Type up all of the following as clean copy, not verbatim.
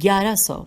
1100,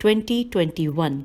2021,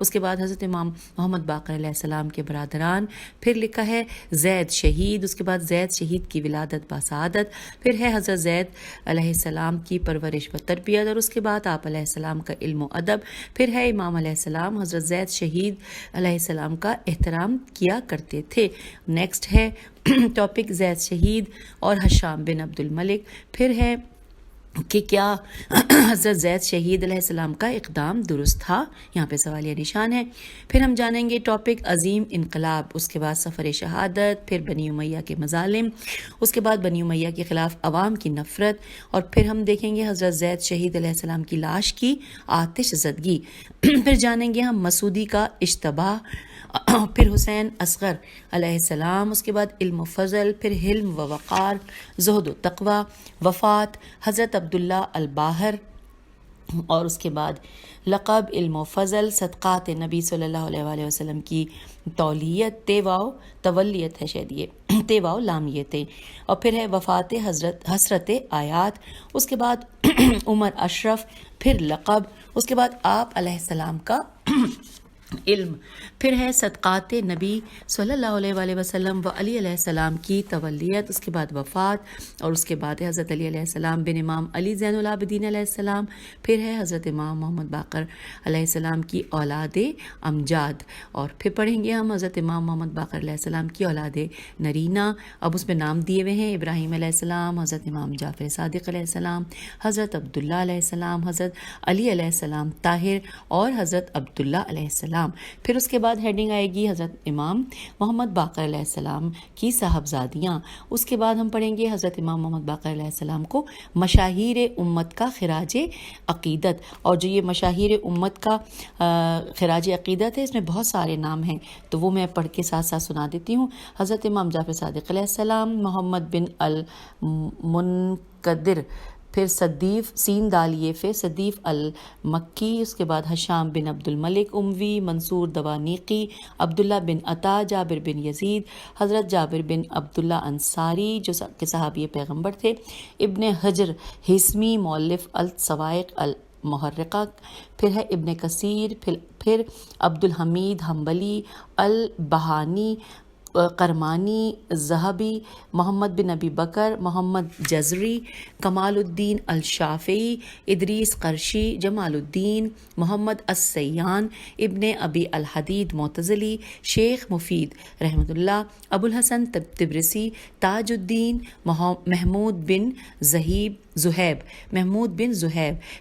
اس کے بعد حضرت امام محمد باقر علیہ السلام کے برادران، پھر لکھا ہے زید شہید، اس کے بعد زید شہید کی ولادت باسعادت، پھر ہے حضرت زید علیہ السلام کی پرورش و تربیت، اور اس کے بعد آپ علیہ السلام کا علم و ادب، پھر ہے امام علیہ السلام حضرت زید شہید علیہ السلام کا احترام کیا کرتے تھے۔ نیکسٹ ہے ٹاپک زید شہید اور ہشام بن عبد الملک، پھر ہے کہ کیا حضرت زید شہید علیہ السلام کا اقدام درست تھا، یہاں پہ سوالیہ نشان ہے۔ پھر ہم جانیں گے ٹاپک عظیم انقلاب، اس کے بعد سفر شہادت، پھر بنی امیہ کے مظالم، اس کے بعد بنی امیہ کے خلاف عوام کی نفرت، اور پھر ہم دیکھیں گے حضرت زید شہید علیہ السلام کی لاش کی آتش زدگی، پھر جانیں گے ہم مسعودی کا اشتباہ، پھر حسین اصغر علیہ السلام، اس کے بعد علم و فضل، پھر حلم و وقار، زہد و تقوی، وفات حضرت عبداللہ الباہر، اور اس کے بعد لقب، علم و فضل، صدقات نبی صلی اللہ علیہ وآلہ وسلم کی تولیت، تیواؤ تولیت ہے شاید یہ تیواؤ لامیت، اور پھر ہے وفات حسرت آیات، اس کے بعد عمر اشرف، پھر لقب، اس کے بعد آپ علیہ السلام کا علم، پھر ہے صدقات نبی صلی اللہ علیہ وآلہ وسلم و علی علیہ السلام کی تولیت، اس کے بعد وفات، اور اس کے بعد ہے حضرت علی علیہ السلام بن امام علی زین العابدین علیہ السلام، پھر ہے حضرت امام محمد باقر علیہ السلام کی اولاد امجاد، اور پھر پڑھیں گے ہم حضرت امام محمد باقر علیہ السلام کی اولاد نرینہ، اب اس میں نام دیے ہوئے ہیں ابراہیم علیہ السلام، حضرت امام جعفر صادق علیہ السلام، حضرت عبداللہ علیہ السلام، حضرت علی علیہ السلام طاہر، اور حضرت عبداللہ علیہ السلام۔ پھر اس کے بعد ہیڈنگ آئے گی حضرت امام محمد باقر علیہ السلام کی صاحبزادیاں، اس کے بعد ہم پڑھیں گے حضرت امام محمد باقر علیہ السلام کو مشاہیر امت کا خراج عقیدت، اور جو یہ مشاہیر امت کا خراج عقیدت ہے اس میں بہت سارے نام ہیں، تو وہ میں پڑھ کے ساتھ ساتھ سنا دیتی ہوں۔ حضرت امام جعفر صادق علیہ السلام، محمد بن المنقدر، پھر صدیف سین دالیے پھر صدیف المکی، اس کے بعد ہشام بن عبد الملک اموی، منصور دوانیقی، عبداللہ بن عطا، جابر بن یزید، حضرت جابر بن عبداللہ انصاری جو کہ صحابی پیغمبر تھے، ابن حجر ہیثمی مؤلف الصواعق المحرقہ، پھر ہے ابن کثیر، پھر عبد الحمید حنبلی، البہانی، کرمانی، ذہبی، محمد بن ابی بکر، محمد جزری، کمال الدین الشافعی، ادریس قرشی، جمال الدین، محمد السیان، ابن ابی الحدید معتزلی، شیخ مفید رحمۃ اللہ، ابو الحسن تبرسی، تاج الدین، محمود بن زہیب،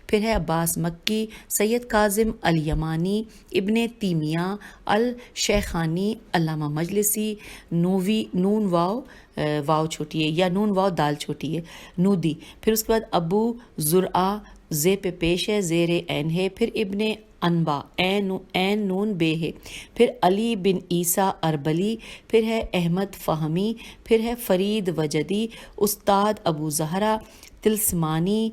پھر ہے عباس مکی، سید کاظم الیمانی، ابن تیمیہ الشیخانی، علامہ مجلسی، نون واو چھوٹی ہے یا نون واو دال چھوٹی ہے، نودی، پھر اس کے بعد ابو زرعہ زے پہ پیش ہے، زیر عین ہے، پھر ابن انبا عین نون بے ہے، پھر علی بن عیسیٰ اربلی، پھر ہے احمد فہمی، پھر ہے فرید وجدی، استاد ابو زہرا تلسمانی،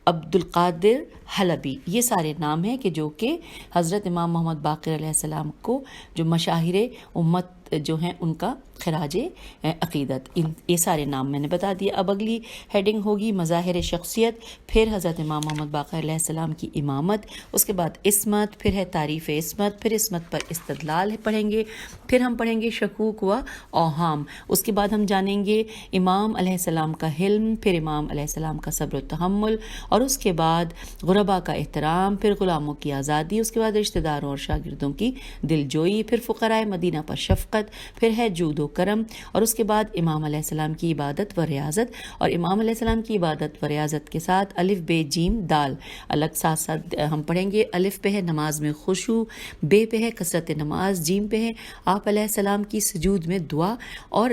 عبد القادر حلبی، یہ سارے نام ہیں کہ جو کہ حضرت امام محمد باقر علیہ السلام کو جو مشاہیر امت جو ہیں ان کا خراج عقیدت، یہ سارے نام میں نے بتا دیے۔ اب اگلی ہیڈنگ ہوگی مظاہر شخصیت، پھر حضرت امام محمد باقر علیہ السلام کی امامت، اس کے بعد عصمت، پھر ہے تعریف عصمت، پھر عصمت پر استدلال پڑھیں گے، پھر ہم پڑھیں گے شکوک و اوہام، اس کے بعد ہم جانیں گے امام علیہ السلام کا حلم، پھر امام علیہ السلام کا صبر و تحمل، اور اس کے بعد غربا کا احترام، پھر غلاموں کی آزادی، اس کے بعد رشتہ داروں اور شاگردوں کی دلجوئی، پھر فقراء مدینہ پر شفقت، پھر ہے جود و کرم، اور اس کے بعد امام علیہ السلام کی عبادت و ریاضت، اور امام علیہ السلام کی عبادت و ریاضت کے ساتھ الف بے جیم دال الگ ساتھ ساتھ ہم پڑھیں گے۔ الف پہ ہے نماز میں خشوع، بے پہ ہے کثرت نماز، جیم پہ ہے آپ علیہ السلام کی سجود میں دعا، اور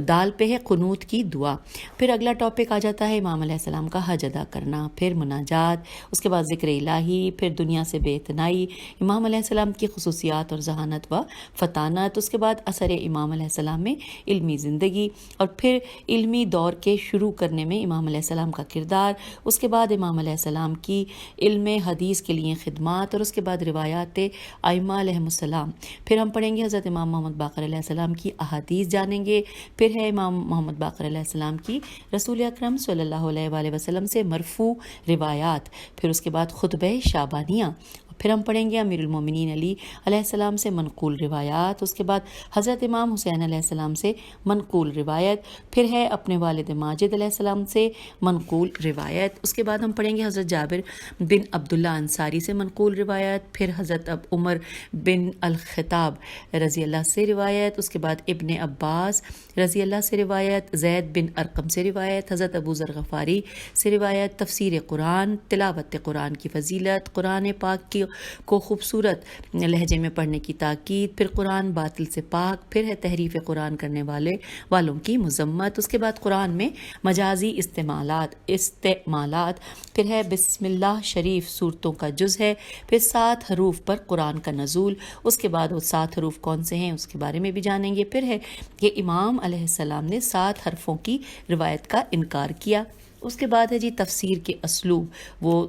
دال پہ ہے قنوت کی دعا۔ پھر اگلا ٹاپک آ جاتا ہے امام علیہ السلام کا حج ادا کرنا، پھر مناجات، اس کے بعد ذکر الہی، پھر دنیا سے بے اتنائی، امام علیہ السلام کی خصوصیات اور ذہانت و فطانت، سنت، اس کے بعد اثر امام علیہ السلام میں علمی زندگی، اور پھر علمی دور کے شروع کرنے میں امام علیہ السلام کا کردار، اس کے بعد امام علیہ السلام کی علم حدیث کے لیے خدمات، اور اس کے بعد روایات ائمہ علیہ السلام. پھر ہم پڑھیں گے حضرت امام محمد باقر علیہ السلام کی احادیث جانیں گے. پھر ہے امام محمد باقر علیہ السلام کی رسول اکرم صلی اللہ علیہ وآلہ وسلم سے مرفوع روایات. پھر اس کے بعد خطبہ شعبانیہ. پھر ہم پڑھیں گے امیر المومنین علی علیہ السلام سے منقول روایات. اس کے بعد حضرت امام حسین علیہ السلام سے منقول روایت. پھر ہے اپنے والد ماجد علیہ السلام سے منقول روایت. اس کے بعد ہم پڑھیں گے حضرت جابر بن عبداللہ انصاری سے منقول روایت. پھر حضرت عمر بن الخطاب رضی اللہ سے روایت. اس کے بعد ابن عباس رضی اللہ سے روایت. زید بن ارقم سے روایت. حضرت ابو ذر غفاری سے روایت. تفسیر قرآن، تلاوت قرآن کی فضیلت، قرآن پاک کو خوبصورت لہجے میں پڑھنے کی تاکید. پھر قرآن باطل سے پاک. پھر ہے تحریف قرآن کرنے والوں کی مذمت. اس کے بعد قرآن میں مجازی استعمالات. پھر ہے بسم اللہ شریف صورتوں کا جز ہے. پھر 7 حروف پر قرآن کا نزول. اس کے بعد وہ 7 حروف کون سے ہیں اس کے بارے میں بھی جانیں گے. پھر ہے کہ امام علیہ السلام نے 7 حرفوں کی روایت کا انکار کیا. اس کے بعد ہے جی تفسیر کے اسلوب. وہ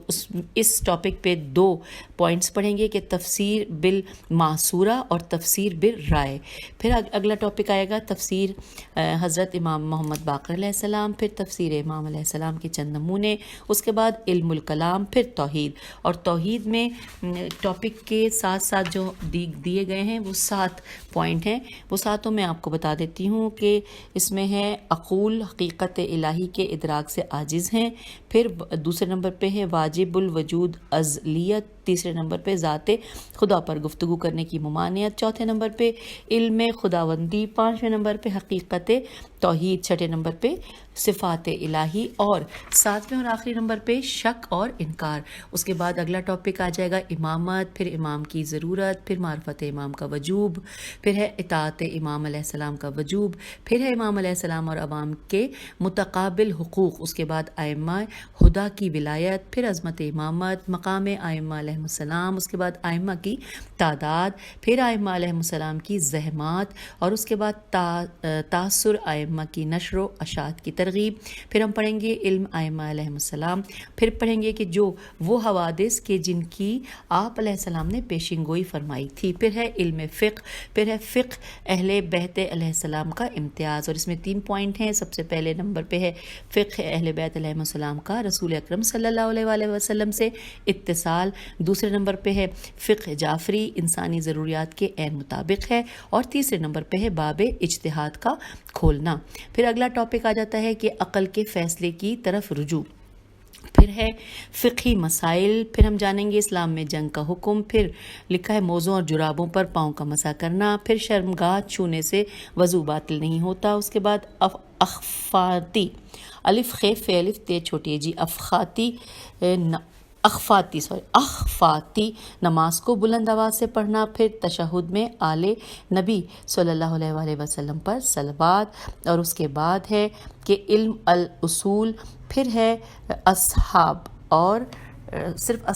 اس ٹاپک پہ 2 پوائنٹس پڑھیں گے کہ تفسیر بالمعصورہ اور تفسیر بالرائے. پھر اگلا ٹاپک آئے گا تفسیر حضرت امام محمد باقر علیہ السلام. پھر تفسیر امام علیہ السلام کے چند نمونے. اس کے بعد علم الکلام. پھر توحید. اور توحید میں ٹاپک کے ساتھ ساتھ جو دیے گئے ہیں وہ 7 پوائنٹ ہیں. وہ 7 میں آپ کو بتا دیتی ہوں کہ اس میں ہے عقول حقیقت الہی کے ادراک سے عاجز ہیں. پھر دوسرے نمبر پہ ہے واجب الوجود ازلیت. تیسرے نمبر پہ ذات خدا پر گفتگو کرنے کی ممانعت. چوتھے نمبر پہ علم خداوندی. 5ویں نمبر پہ حقیقت توحید. 6 نمبر پہ صفات الہی. اور 7ویں اور آخری نمبر پہ شک اور انکار. اس کے بعد اگلا ٹاپک آ جائے گا امامت. پھر امام کی ضرورت. پھر معرفت امام کا وجوب. پھر ہے اطاعت امام علیہ السلام کا وجوب. پھر ہے امام علیہ السلام اور عوام کے متقابل حقوق. اس کے بعد ائمہ خدا کی ولایت. پھر عظمت امامت. مقام ائمہ علیہ السلام. اس کے بعد ائمہ کی تعداد. پھر ائمہ علیہ السلام کی زحمات. اور اس کے بعد تاثر ائمہ کی نشر و اشاعت کی ترغیب. پھر ہم پڑھیں گے علم ائمہ علیہ السلام. پھر پڑھیں گے کہ جو وہ حوادث کے جن کی آپ علیہ السلام نے پیشین گوئی فرمائی تھی. پھر ہے علم فقہ. پھر ہے فقہ اہل بیت علیہ السلام کا امتیاز. اور اس میں 3 پوائنٹ ہیں. سب سے پہلے نمبر پہ ہے فقہ اہل بیت علیہ السلام کا رسول اکرم صلی اللہ علیہ وآلہ وسلم سے اتصال. دوسرے نمبر پہ ہے فقہ جعفری انسانی ضروریات کے عین مطابق ہے. اور تیسرے نمبر پہ ہے باب اجتہاد کا کھولنا. پھر اگلا ٹاپک آ جاتا ہے کہ عقل کے فیصلے کی طرف رجوع. پھر ہے فقہی مسائل. پھر ہم جانیں گے اسلام میں جنگ کا حکم. پھر لکھا ہے موزوں اور جرابوں پر پاؤں کا مسح کرنا. پھر شرمگاہ چھونے سے وضو باطل نہیں ہوتا. اس کے بعد اخفاتی الف خ ف الف ت چھوٹی ہے جی اخفاتی نماز کو بلند آواز سے پڑھنا. پھر تشہد میں آل نبی صلی اللہ علیہ وآلہ وسلم پر صلوات. اور اس کے بعد ہے کہ علم الاصول. پھر ہے اصحاب اور صرف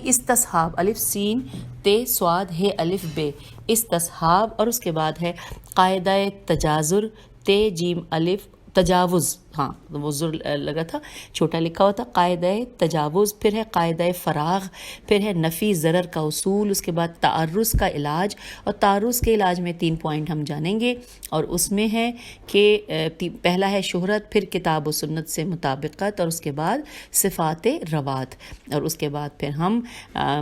استصحاب الف سین ت صاد ہے الف بے استصحاب. اور اس کے بعد ہے قاعدہ تجازر ت جیم الف تجاوز. ہاں وہ زر لگا تھا چھوٹا لکھا ہوا تھا. قاعدہ تجاوز. پھر ہے قاعدہ فراغ. پھر ہے نفی ضرر کا اصول. اس کے بعد تعرض کا علاج. اور تعرض کے علاج میں 3 پوائنٹ ہم جانیں گے. اور اس میں ہے کہ پہلا ہے شہرت. پھر کتاب و سنت سے مطابقت. اور اس کے بعد صفات روات. اور اس کے بعد پھر ہم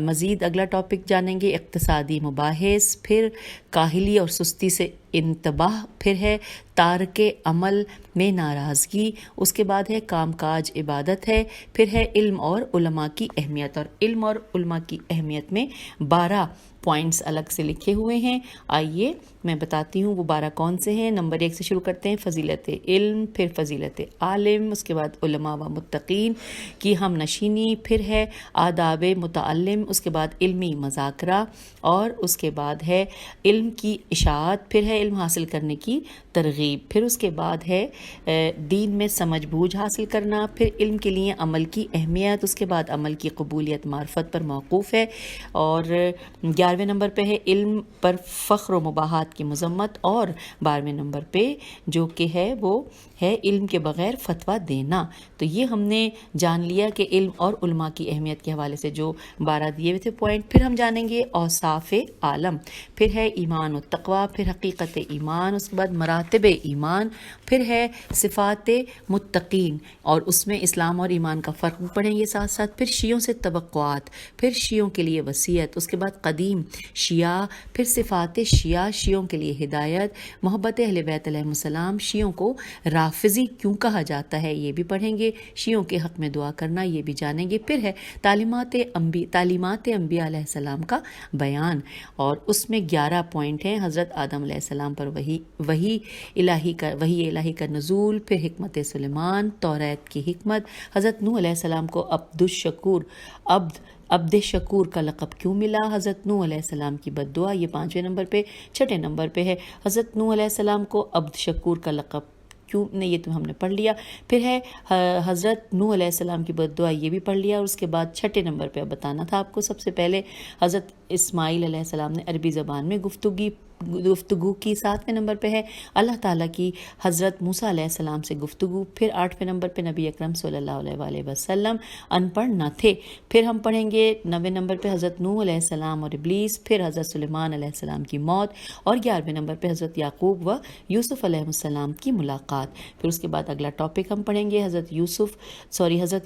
مزید اگلا ٹاپک جانیں گے اقتصادی مباحث. پھر کاہلی اور سستی سے انتباہ. پھر ہے تارک عمل میں ناراضگی. اس کے بعد ہے کام کاج عبادت ہے. پھر ہے علم اور علماء کی اہمیت. اور علم اور علماء کی اہمیت میں 12 پوائنٹس الگ سے لکھے ہوئے ہیں. آئیے میں بتاتی ہوں وہ 12 کون سے ہیں. نمبر 1 سے شروع کرتے ہیں. فضیلت علم. پھر فضیلت عالم. اس کے بعد علماء و متقین کی ہم نشینی. پھر ہے آداب متعلم. اس کے بعد علمی مذاکرہ. اور اس کے بعد ہے علم کی اشاعت. پھر ہے علم حاصل کرنے کی ترغیب. پھر اس کے بعد ہے دین میں سمجھ بوجھ حاصل کرنا. پھر علم کے لیے عمل کی اہمیت. اس کے بعد عمل کی قبولیت معرفت پر موقوف ہے. اور 11 11ویں نمبر پہ ہے علم پر فخر و مباحات کی مذمت، اور 12ویں نمبر پہ جو کہ ہے وہ ہے علم کے بغیر فتویٰ دینا۔ تو یہ ہم نے جان لیا کہ علم اور علماء کی اہمیت کے حوالے سے جو 12 دیے ہوئے تھے پوائنٹ۔ پھر ہم جانیں گے اوصاف عالم، پھر ہے ایمان و تقوی، پھر حقیقت ایمان، اس کے بعد مراتب ایمان، پھر ہے صفات متقین، اور اس میں اسلام اور ایمان کا فرق بھی پڑھیں گے ساتھ ساتھ۔ پھر شیعوں سے توقعات، پھر شیعوں کے لیے وصیت، اس کے بعد قدیم شیعہ، پھر صفات شیعہ، شیعوں کے لیے ہدایت، محبت اہل بیت علیہ السلام، شیعوں کو رافضی کیوں کہا جاتا ہے یہ بھی پڑھیں گے، شیعوں کے حق میں دعا کرنا یہ بھی جانیں گے۔ پھر ہے تعلیمات انبیاء علیہ السلام کا بیان، اور اس میں 11 پوائنٹ ہیں۔ حضرت آدم علیہ السلام پر وحی الہی کا نزول، پھر حکمت سلیمان، توریت کی حکمت، حضرت نوح علیہ السلام کو عبد شکور کا لقب کیوں ملا، حضرت نوح علیہ السلام کی بد دعا، یہ 5ویں نمبر پہ۔ 6 نمبر پہ ہے حضرت نوح علیہ السلام کو عبد شکور کا لقب کیوں، یہ تو ہم نے پڑھ لیا۔ پھر ہے حضرت نوح علیہ السلام کی بد دعا، یہ بھی پڑھ لیا۔ اور اس کے بعد 6 نمبر پہ بتانا تھا آپ کو، سب سے پہلے حضرت اسماعیل علیہ السلام نے عربی زبان میں گفتگو کی۔ 7ویں نمبر پہ ہے اللہ تعالیٰ کی حضرت موسیٰ علیہ السلام سے گفتگو۔ پھر 8ویں نمبر پہ نبی اکرم صلی اللہ علیہ وآلہ وسلم ان پڑھ نہ تھے۔ پھر ہم پڑھیں گے 9ویں نمبر پہ حضرت نوح علیہ السلام اور ابلیس، پھر حضرت سلیمان علیہ السلام کی موت، اور 11ویں نمبر پہ حضرت یعقوب و یوسف علیہ السلام کی ملاقات۔ پھر اس کے بعد اگلا ٹاپک ہم پڑھیں گے حضرت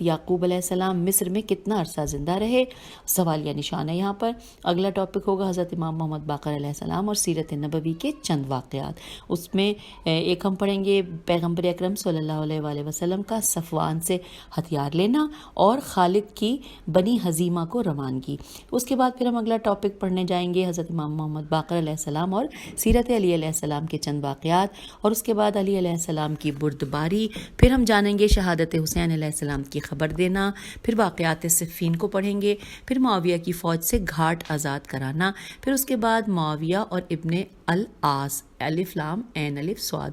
یعقوب علیہ السلام مصر میں کتنا عرصہ زندہ رہے، سوالیہ نشان ہے یہاں پر۔ اگلا ٹاپک ہوگا حضرت امام محمد باقر علیہ السلام اور سیرت نبوی کے چند واقعات۔ اس میں ایک ہم پڑھیں گے پیغمبر اکرم صلی اللہ علیہ وآلہ وسلم کا صفوان سے ہتھیار لینا اور خالد کی بنی حزیمہ کو روانگی۔ اس کے بعد پھر ہم اگلا ٹاپک پڑھنے جائیں گے حضرت امام محمد باقر علیہ السلام اور سیرت علی علیہ السلام کے چند واقعات، اور اس کے بعد علی علیہ السلام کی بردباری۔ پھر ہم جانیں گے شہادت حسین علیہ السلام کی خبر دینا، پھر واقعات صفین کو پڑھیں گے، پھر معاویہ کی فوج سے گھاٹ آزاد کرانا، پھر اس کے بعد معاویہ اور ابن العاص، الف لام عین الف صاد۔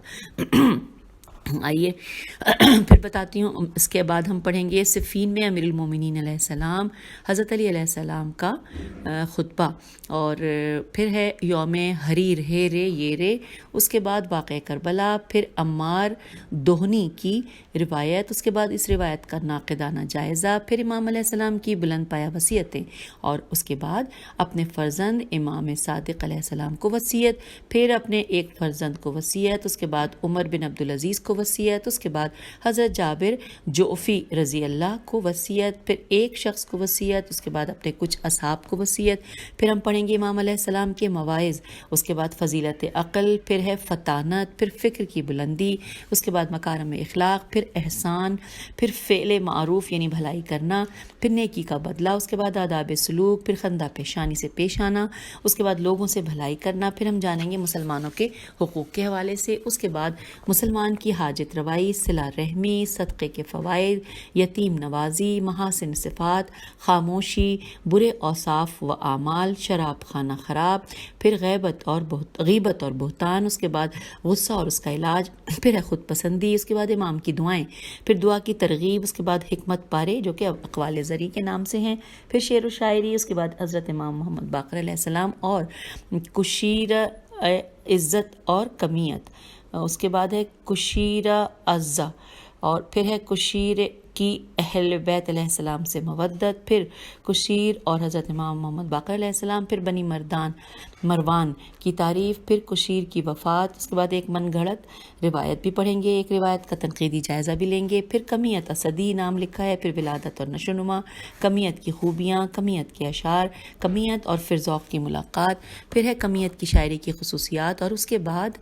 آئیے پھر بتاتی ہوں۔ اس کے بعد ہم پڑھیں گے صفین میں امیر المومنین علیہ السلام، حضرت علی علیہ السلام کا خطبہ، اور پھر ہے یوم حریر، ہے رے یہ رے، اس کے بعد واقعہ کربلا، پھر عمار دوہنی کی روایت، اس کے بعد اس روایت کا ناقدانہ جائزہ، پھر امام علیہ السلام کی بلند پایہ وصیتیں، اور اس کے بعد اپنے فرزند امام صادق علیہ السلام کو وصیت، پھر اپنے ایک فرزند کو وصیت، اس کے بعد عمر بن عبدالعزیز کو وصیت، اس کے بعد حضرت جابر جعفی رضی اللہ کو وصیت، پھر ایک شخص کو وصیت، اس کے بعد اپنے کچھ اصحاب کو وصیت، پھر ہم پڑھیں گے امام علیہ السلام کے مواعظ، اس کے بعد فضیلت عقل، پھر ہے فطانت، پھر فکر کی بلندی، اس کے بعد مکارم اخلاق، پھر احسان، پھر فعل معروف یعنی بھلائی کرنا، پھر نیکی کا بدلہ، اس کے بعد آداب سلوک، پھر خندہ پیشانی سے پیش آنا، اس کے بعد لوگوں سے بھلائی کرنا، پھر ہم جانیں گے مسلمانوں کے حقوق کے حوالے سے، اس کے بعد مسلمان کی حاجت روائی، صلہ رحمی، صدقے کے فوائد، یتیم نوازی، محاسن صفات، خاموشی، برے اوصاف و اعمال، شراب خانہ خراب، پھر غیبت اور بہتان، اس کے بعد غصہ اور اس کا علاج، پھر ہے خود پسندی، اس کے بعد امام کی دعائیں، پھر دعا کی ترغیب، اس کے بعد حکمت پارے جو کہ اقوال زری کے نام سے ہیں، پھر شعر و شاعری، اس کے بعد حضرت امام محمد باقر علیہ السلام اور کشیر عزت اور کمیت، اس کے بعد ہے کشیر عزہ، اور پھر ہے کشیر کی اہل بیت علیہ السلام سے مودت، پھر کشیر اور حضرت امام محمد باقر علیہ السلام، پھر بنی مروان کی تعریف، پھر کشیر کی وفات، اس کے بعد ایک من گھڑت روایت بھی پڑھیں گے، ایک روایت کا تنقیدی جائزہ بھی لیں گے، پھر کمیت اسدی نام لکھا ہے، پھر ولادت اور نشو و نما، کمیت کی خوبیاں، کمیت کے اشعار، کمیت اور پھر ذوق کی ملاقات، پھر ہے کمیت کی شاعری کی خصوصیات، اور اس کے بعد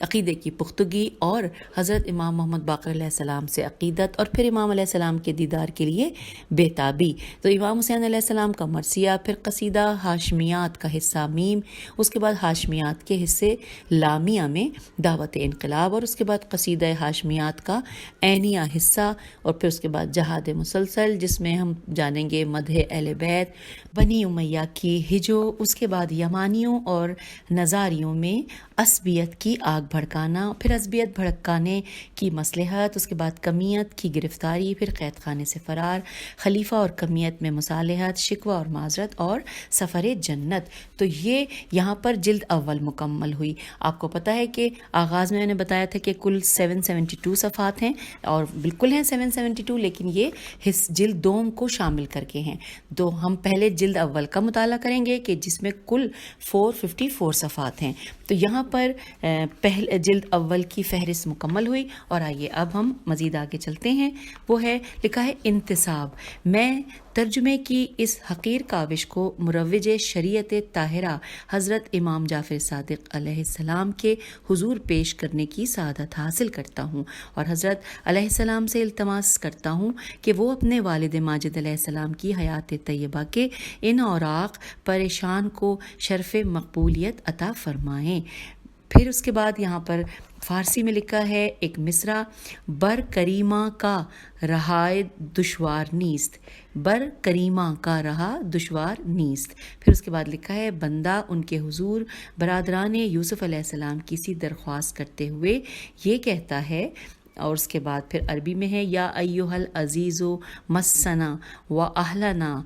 عقیدے کی پختگی اور حضرت امام محمد باقر علیہ السلام سے عقیدت، اور پھر امام علیہ السلام کے دیدار کے لیے بےتابی، تو امام حسین علیہ السلام کا مرثیہ، پھر قصیدہ ہاشمیات کا حصہ میم، اس کے بعد ہاشمیات کے حصے لامیہ میں دعوت انقلاب، اور اس کے بعد قصیدہ ہاشمیات کا عینیہ حصہ، اور پھر اس کے بعد جہاد مسلسل جس میں ہم جانیں گے مدح اہل بیت، بنی امیہ کی ہجو، اس کے بعد یمانیوں اور نظاریوں میں عصبیت کی آگ بھڑکانا، پھر عصبیت بھڑکانے کی مصلحت، اس کے بعد کمیت کی گرفتاری، پھر قید خانے سے فرار، خلیفہ اور کمیت میں مصالحت، شکوہ اور معذرت اور سفر جنت۔ تو یہ یہاں پر جلد اول مکمل ہوئی۔ آپ کو پتہ ہے کہ آغاز میں نے بتایا تھا کہ کل 772 صفحات ہیں، اور بالکل ہیں 772، لیکن یہ جلد دوم کو شامل کر کے ہیں۔ تو ہم پہلے جلد اول کا مطالعہ کریں گے کہ جس میں کل 454 صفحات ہیں۔ تو یہاں پر پہلے جلد اول کی فہرست مکمل ہوئی، اور آئیے اب ہم مزید آگے چلتے ہیں۔ وہ ہے لکھا ہے انتصاب۔ میں ترجمے کی اس حقیر کاوش کو مروج شریعت طاہرہ حضرت امام جعفر صادق علیہ السلام کے حضور پیش کرنے کی سعادت حاصل کرتا ہوں، اور حضرت علیہ السلام سے التماس کرتا ہوں کہ وہ اپنے والد ماجد علیہ السلام کی حیات طیبہ کے ان اوراق پریشان کو شرف مقبولیت عطا فرمائیں۔ پھر اس کے بعد یہاں پر فارسی میں لکھا ہے ایک مصرع، بر کریمہ کا رہائے دشوار نیست، بر کریمہ کا رہا دشوار نیست۔ پھر اس کے بعد لکھا ہے بندہ ان کے حضور برادران یوسف علیہ السلام کی سی درخواست کرتے ہوئے یہ کہتا ہے، اور اس کے بعد پھر عربی میں ہے یا ایھا العزیز مسنا و اہلنا۔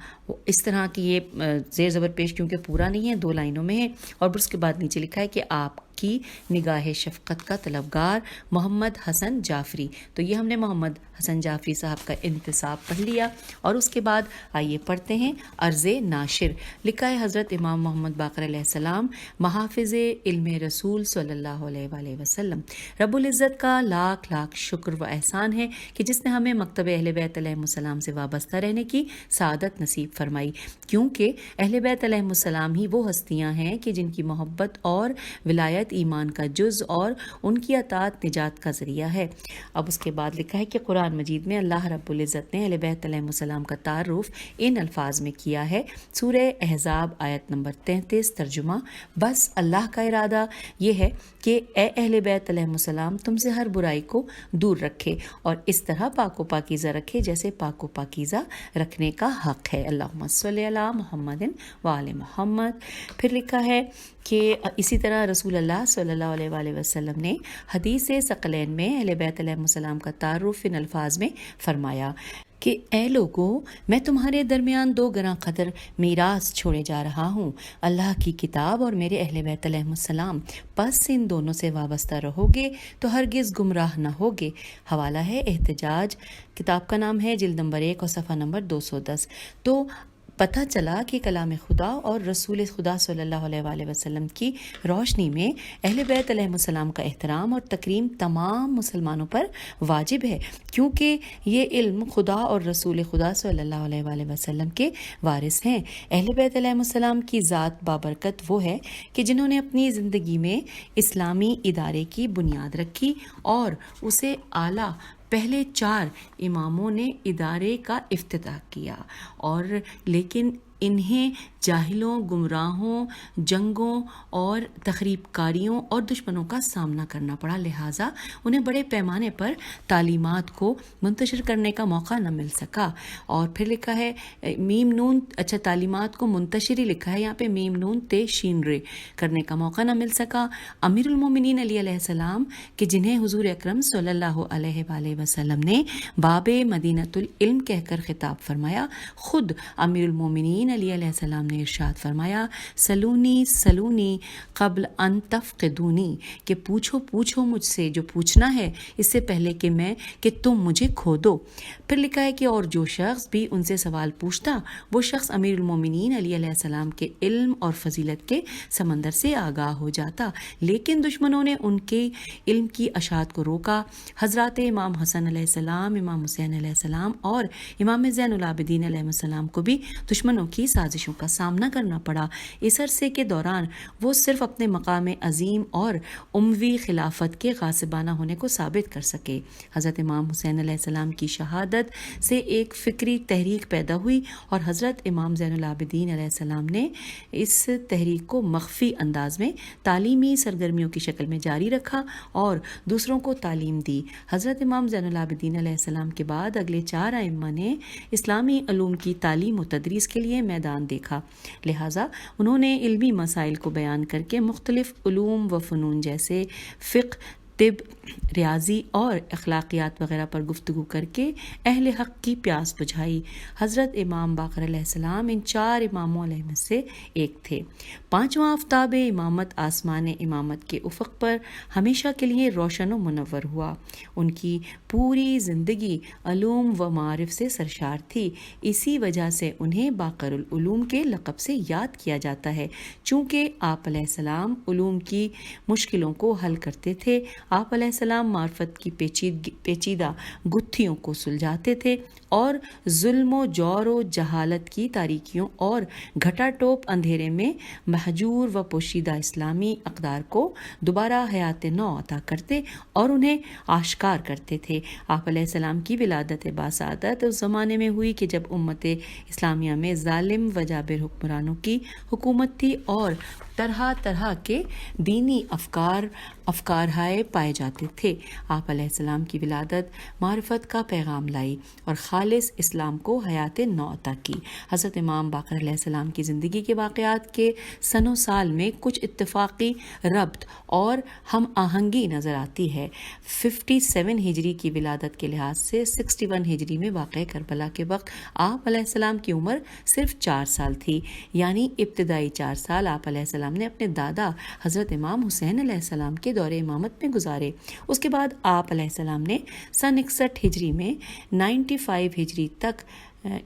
اس طرح کی یہ زیر زبر پیش کیونکہ پورا نہیں ہے، 2 لائنوں میں ہے، اور پھر اس کے بعد نیچے لکھا ہے کہ آپ کی نگاہ شفقت کا طلبگار محمد حسن جعفری۔ تو یہ ہم نے محمد حسن جعفری صاحب کا انتصاب پڑھ لیا، اور اس کے بعد آئیے پڑھتے ہیں عرض ناشر۔ لکھا ہے حضرت امام محمد باقر علیہ السلام محافظ علم رسول صلی اللہ علیہ وآلہ وسلم۔ رب العزت کا لاکھ لاکھ شکر و احسان ہے کہ جس نے ہمیں مکتب اہل بیت علیہ السلام سے وابستہ رہنے کی سعادت نصیب فرمائی، کیونکہ اہل بیت علیہ السلام ہی وہ ہستیاں ہیں کہ جن کی محبت اور ولایت ایمان کا جز اور ان کی اطاعت نجات کا ذریعہ ہے۔ اب اس کے بعد لکھا ہے کہ قرآن مجید میں اللہ رب العزت نے اہل بیت علیہ السلام کا تعارف ان الفاظ میں کیا ہے۔ سورہ احزاب آیت نمبر 33 ترجمہ، بس اللہ کا ارادہ یہ ہے کہ اے اہل بیت علیہ السلام تم سے ہر برائی کو دور رکھے اور اس طرح پاک و پاکیزہ رکھے جیسے پاک و پاکیزہ رکھنے کا حق ہے۔ اللہم صلی علی محمد وآل محمد۔ پھر لکھا ہے کہ اسی طرح رسول اللہ صلی اللہ علیہ وآلہ وسلم نے حدیث ثقلین میں اہل بیت علیہ السلام کا تعارف ان الفاظ میں فرمایا کہ اے لوگو، میں تمہارے درمیان 2 گراں قدر میراث چھوڑے جا رہا ہوں، اللہ کی کتاب اور میرے اہل بیت علیہ السلام، پس ان دونوں سے وابستہ رہو گے تو ہرگز گمراہ نہ ہوگے۔ حوالہ ہے احتجاج، کتاب کا نام ہے جلد نمبر 1 اور صفحہ نمبر 210۔ تو پتہ چلا کہ کلام خدا اور رسول خدا صلی اللہ علیہ وآلہ وسلم کی روشنی میں اہل بیت علیہ السلام کا احترام اور تکریم تمام مسلمانوں پر واجب ہے، کیونکہ یہ علم خدا اور رسول خدا صلی اللہ علیہ وآلہ وسلم کے وارث ہیں۔ اہل بیت علیہ السلام کی ذات بابرکت وہ ہے کہ جنہوں نے اپنی زندگی میں اسلامی ادارے کی بنیاد رکھی اور اسے اعلیٰ پہلے 4 اماموں نے ادارے کا افتتاح کیا، اور لیکن انہیں جاہلوں، گمراہوں، جنگوں اور تخریب کاریوں اور دشمنوں کا سامنا کرنا پڑا، لہٰذا انہیں بڑے پیمانے پر تعلیمات کو منتشر کرنے کا موقع نہ مل سکا۔ اور پھر لکھا ہے میم نون، اچھا تعلیمات کو منتشر ہی لکھا ہے یہاں پہ، میم نون تے شین رے کرنے کا موقع نہ مل سکا۔ امیر المومنین علی علیہ السلام کہ جنہیں حضور اکرم صلی اللہ علیہ وآلہ وسلم نے باب مدینۃ العلم کہہ کر خطاب فرمایا، خود امیر المومنین علی علیہ السلام نے ارشاد فرمایا، سلونی سلونی قبل ان تفقدونی، کہ پوچھو پوچھو مجھ سے جو پوچھنا ہے اس سے پہلے کہ تم مجھے کھو دو۔ پھر لکھا ہے کہ اور جو شخص بھی ان سے سوال پوچھتا وہ شخص امیر المومنین علی علیہ السلام کے علم اور فضیلت کے سمندر سے آگاہ ہو جاتا، لیکن دشمنوں نے ان کے علم کی اشاعت کو روکا۔ حضرات امام حسن علیہ السلام، امام حسین علیہ السلام اور امام زین العابدین علیہ السلام کو بھی دشمنوں کی سازشوں کا سامنا کرنا پڑا۔ اس عرصے کے دوران وہ صرف اپنے مقام عظیم اور اموی خلافت کے غاصبانہ ہونے کو ثابت کر سکے۔ حضرت امام حسین علیہ السلام کی شہادت سے ایک فکری تحریک پیدا ہوئی اور حضرت امام زین العابدین علیہ السلام نے اس تحریک کو مخفی انداز میں تعلیمی سرگرمیوں کی شکل میں جاری رکھا اور دوسروں کو تعلیم دی۔ حضرت امام زین العابدین علیہ السلام کے بعد اگلے 4 ائمہ نے اسلامی علوم کی تعلیم و تدریس کے لیے میدان دیکھا، لہٰذا انہوں نے علمی مسائل کو بیان کر کے مختلف علوم و فنون جیسے فقہ، طب، ریاضی اور اخلاقیات وغیرہ پر گفتگو کر کے اہل حق کی پیاس بجھائی۔ حضرت امام باقر علیہ السلام ان 4 اماموں علیہ میں سے ایک تھے۔ 5واں آفتاب امامت آسمان امامت کے افق پر ہمیشہ کے لیے روشن و منور ہوا۔ ان کی پوری زندگی علوم و معارف سے سرشار تھی، اسی وجہ سے انہیں باقر العلوم کے لقب سے یاد کیا جاتا ہے۔ چونکہ آپ علیہ السلام علوم کی مشکلوں کو حل کرتے تھے، آپ علیہ السلام معرفت کی پیچیدہ گتھیوں کو سلجھاتے تھے اور ظلم و جور و جہالت کی تاریکیوں اور گھٹا ٹوپ اندھیرے میں محجور و پوشیدہ اسلامی اقدار کو دوبارہ حیات نو عطا کرتے اور انہیں آشکار کرتے تھے۔ آپ علیہ السلام کی ولادت باسعادت اس زمانے میں ہوئی کہ جب امت اسلامیہ میں ظالم و جابر حکمرانوں کی حکومت تھی اور طرح طرح کے دینی افکار ہائے پائے جاتے تھے۔ آپ علیہ السلام کی ولادت معرفت کا پیغام لائی اور خالص اسلام کو حیات نو عطا کی۔ حضرت امام باقر علیہ السلام کی زندگی کے واقعات کے سن و سال میں کچھ اتفاقی ربط اور ہم آہنگی نظر آتی ہے۔ 57 ہجری کی ولادت کے لحاظ سے 61 ہجری میں واقع کربلا کے وقت آپ علیہ السلام کی عمر صرف 4 سال تھی، یعنی ابتدائی 4 سال آپ علیہ السلام نے اپنے دادا حضرت امام حسین علیہ السلام کے دور امامت میں گزارے۔ اس کے بعد آپ علیہ السلام نے سن 61 ہجری میں 95 ہجری تک